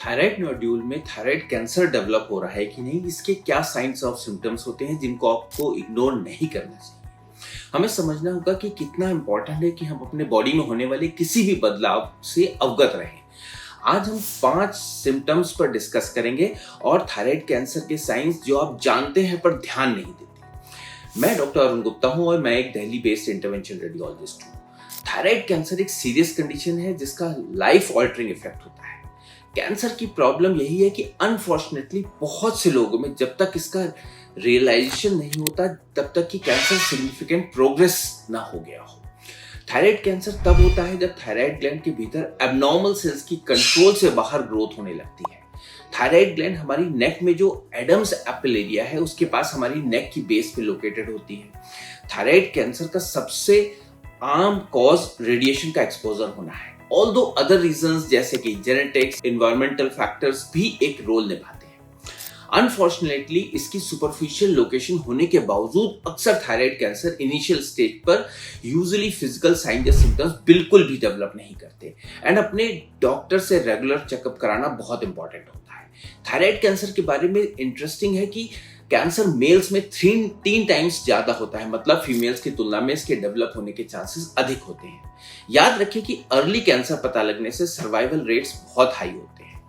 Thyroid nodule में thyroid cancer develop हो रहा है कि नहीं, इसके क्या साइंस ऑफ सिम्टम्स होते हैं जिनको आपको इग्नोर नहीं करना चाहिए। हमें समझना होगा कि कितना इंपॉर्टेंट है कि हम अपने बॉडी में होने वाले किसी भी बदलाव से अवगत रहें। आज हम 5 सिम्टम्स पर डिस्कस करेंगे और थायराइड कैंसर के साइंस जो आप जानते हैं पर ध्यान नहीं देते। मैं डॉक्टर अरुण गुप्ता हूं और मैं एक दिल्ली बेस्ड इंटरवेंशन रेडियोलॉजिस्ट हूं। थायराइड कैंसर एक सीरियस कंडीशन है जिसका लाइफ ऑल्टरिंग इफेक्ट होता है। कैंसर की प्रॉब्लम यही है कि अनफॉर्चुनेटली बहुत से लोगों में जब तक इसका रियलाइजेशन नहीं होता तब तक कि कैंसर सिग्निफिकेंट प्रोग्रेस ना हो गया हो। थायराइड कैंसर तब होता है जब थायराइड ग्लैंड के भीतर एब्नॉर्मल सेल्स की कंट्रोल से बाहर ग्रोथ होने लगती है। थायराइड ग्लैंड हमारी नेक में जो एडम्स एप्पल एरिया है उसके पास हमारी नेक की बेस पे लोकेटेड होती है। थायराइड कैंसर का सबसे आम कॉज रेडिएशन का एक्सपोजर होना है। ऑल्दो अदर रीजंस जैसे कि जेनेटिक्स, एनवायरमेंटल फैक्टर्स भी एक रोल निभाते हैं। अनफॉर्चुनेटली इसकी सुपरफिशियल लोकेशन होने के बावजूद अक्सर थायराइड कैंसर इनिशियल स्टेज पर यूजुअली फिजिकल साइन या सिम्टम्स बिल्कुल भी डेवलप नहीं करते एंड अपने डॉक्टर से रेगुलर चेकअप कराना बहुत इंपॉर्टेंट होता है। थायराइड कैंसर के बारे में इंटरेस्टिंग है कि कैंसर मेल्स में 3 टाइम्स ज्यादा होता है, मतलब फीमेल्स की तुलना में इसके डेवलप होने के चांसेस अधिक होते हैं। याद रखें कि अर्ली कैंसर पता लगने से सर्वाइवल रेट्स बहुत हाई होते हैं।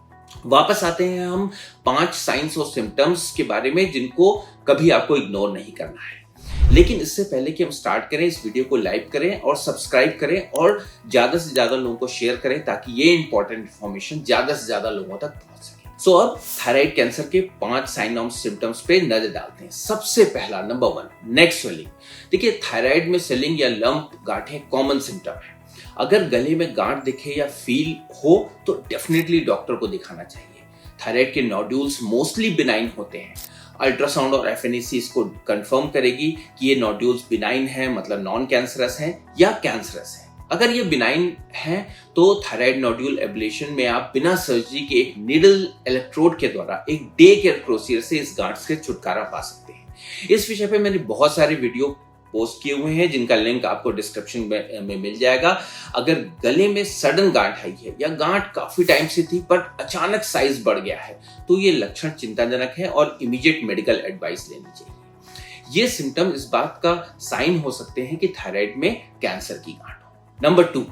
वापस आते हैं हम 5 साइंस और सिम्टम्स के बारे में जिनको कभी आपको इग्नोर नहीं करना है। लेकिन इससे पहले कि हम स्टार्ट करें, इस वीडियो को लाइक करें और सब्सक्राइब करें और ज्यादा से ज्यादा लोगों को शेयर करें ताकि ये इंपॉर्टेंट इंफॉर्मेशन ज्यादा से ज्यादा लोगों तक पहुंच सके। अब थायराइड कैंसर के 5 साइन और सिम्टम्स पे नजर डालते हैं। सबसे पहला, नंबर 1, नेक स्वेलिंग। देखिए, थायराइड में स्वेलिंग या लंप गांठें कॉमन सिम्टम है। अगर गले में गांठ दिखे या फील हो तो डेफिनेटली डॉक्टर को दिखाना चाहिए। थायराइड के नोड्यूल्स मोस्टली बिनाइन होते हैं। अल्ट्रासाउंड और एफएनएसी इसको कंफर्म करेगी कि ये नोड्यूल्स बिनाइन है, मतलब नॉन कैंसरस हैं या कैंसरस है। अगर ये बिनाइन है तो थायराइड नोड्यूल एब्लेशन में आप बिना सर्जरी के एक नीडल इलेक्ट्रोड के द्वारा एक डे केयर प्रोसीजर से इस गांठ से छुटकारा पा सकते हैं। इस विषय पे मैंने बहुत सारे वीडियो पोस्ट किए हुए हैं जिनका लिंक आपको डिस्क्रिप्शन में मिल जाएगा। अगर गले में सडन गांठ आई है या गांठ काफी टाइम से थी पर अचानक साइज बढ़ गया है तो ये लक्षण चिंताजनक है और इमीडिएट मेडिकल एडवाइस लेनी चाहिए। ये सिम्टम इस बात का साइन हो सकते हैं कि थायराइड में कैंसर की गांठ हो। Number 2,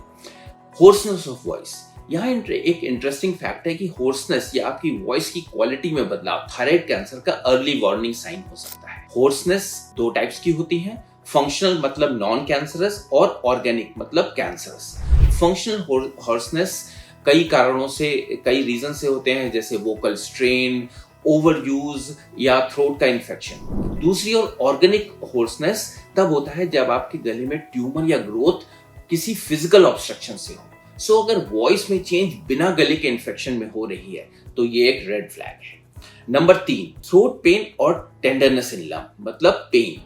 hoarseness of voice. यहाँ एक इंटरेस्टिंग फैक्ट है कि होर्सनेस या आपकी वॉइस की क्वालिटी में बदलाव थायराइड कैंसर का अर्ली वार्निंग साइन हो सकता है। होर्सनेस 2 टाइप्स की होती है, फंक्शनल मतलब नॉन कैंसरस और ऑर्गेनिक मतलब कैंसरस। फंक्शनल होर्सनेस कई कारणों से, कई रीजन से होते हैं, जैसे वोकल स्ट्रेन, ओवर यूज या थ्रोट का इन्फेक्शन। दूसरी ओर ऑर्गेनिक होर्सनेस तब होता है जब आपके गले में ट्यूमर या ग्रोथ किसी फिजिकल ऑब्स्ट्रक्शन से हो। अगर वॉइस में चेंज बिना गले के इन्फेक्शन में हो रही है तो ये एक रेड फ्लैग है। नंबर 3, थ्रोट पेन और टेंडरनेस इन लंप मतलब पेन।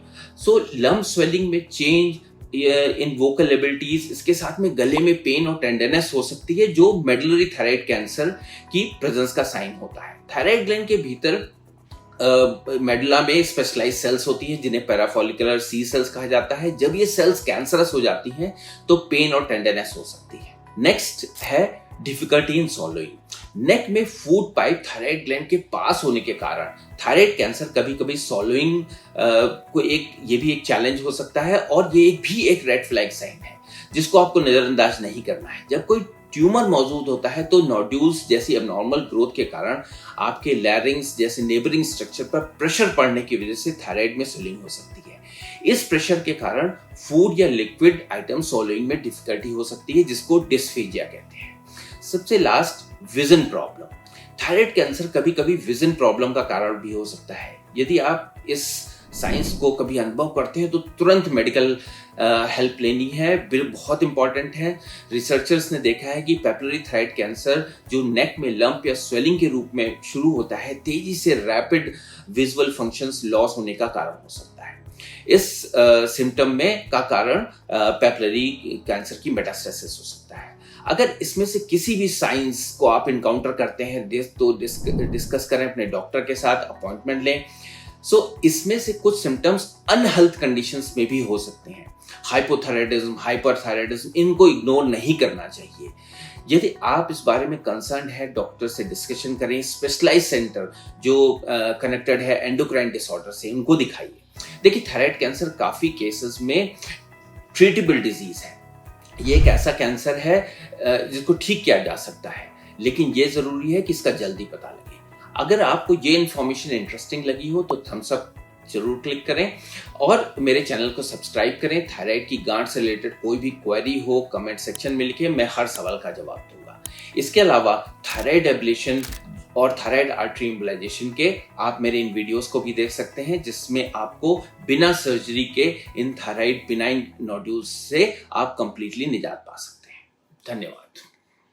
लंप स्वेलिंग में चेंज इन वोकल एबिलिटीज, इसके साथ में गले में पेन और टेंडरनेस हो सकती है जो मेडुलरी थायराइड कैंसर की प्रेजेंस का साइन होता है। थायराइड ग्लैंड के भीतर मेडुला में स्पेशलाइज्ड सेल्स होती हैं जिन्हें पैराफॉलिकुलर सी सेल्स कहा जाता है। जब ये सेल्स कैंसरस हो जाती हैं तो पेन और टेंडरनेस हो सकती है। नेक्स्ट है डिफिकल्टी इन सॉलोइंग। नेक में फूड पाइप थायराइड ग्लैंड के पास होने के कारण थायराइड कैंसर कभी कभी सॉलोइंग को ये भी एक चैलेंज हो सकता है और ये भी एक रेड फ्लैग साइन है जिसको आपको नजरअंदाज नहीं करना है। जब कोई ट्यूमर मौजूद होता है तो नोड्यूल्स जैसी एबनॉर्मल ग्रोथ के कारण आपके लैरिंग्स जैसे नेबरिंग स्ट्रक्चर पर प्रेशर पड़ने की वजह से थायराइड में स्वेलिंग हो सकती है। इस प्रेशर के कारण फूड या लिक्विड आइटम सॉलोइंग में डिफिकल्टी हो सकती है जिसको डिस्फेजिया कहते हैं। सबसे last, vision problem. Thyroid cancer कभी कभी विजन प्रॉब्लम का कारण भी हो सकता है। यदि आप इस साइंस को कभी अनुभव करते हैं तो तुरंत मेडिकल हेल्प लेनी है, बहुत इंपॉर्टेंट है। रिसर्चर्स ने देखा है कि पेपिलरी थायराइड कैंसर जो नेक में लंप या स्वेलिंग के रूप में शुरू होता है, तेजी से रैपिड विजुअल फंक्शंस लॉस होने का कारण हो सकता है। इस सिम्टम में का कारण पेपिलरी कैंसर की मेटास्टेसिस हो सकता है। अगर इसमें से किसी भी साइंस को आप इनकाउंटर करते हैं तो डिस्कस करें अपने डॉक्टर के साथ, अपॉइंटमेंट लें। इसमें से कुछ सिम्टम्स अनहेल्थ कंडीशंस में भी हो सकते हैं। हाइपोथायराइडिज्म, हाइपरथायराइडिज्म, इनको इग्नोर नहीं करना चाहिए। यदि आप इस बारे में कंसर्न है, डॉक्टर से डिस्कशन करें। स्पेशलाइज सेंटर जो कनेक्टेड है एंडोक्राइन डिसऑर्डर से, उनको दिखाइए। देखिए, थायराइड कैंसर काफ़ी केसेस में ट्रीटेबल डिजीज है। ये एक ऐसा कैंसर है जिसको ठीक किया जा सकता है, लेकिन ये ज़रूरी है कि इसका जल्दी पता लगे। अगर आपको ये इन्फॉर्मेशन इंटरेस्टिंग लगी हो तो थम्स अप जरूर क्लिक करें और मेरे चैनल को सब्सक्राइब करें। थायराइड की गांठ से रिलेटेड कोई भी क्वेरी हो, कमेंट सेक्शन में लिखिए, मैं हर सवाल का जवाब दूंगा। इसके अलावा थायराइड एब्लेशन और थायराइड आर्टरी एम्बोलाइजेशन के आप मेरे इन वीडियोस को भी देख सकते हैं, जिसमें आपको बिना सर्जरी के इन थायराइड बिनाइन नोड्यूल्स से आप कंप्लीटली निजात पा सकते हैं। धन्यवाद।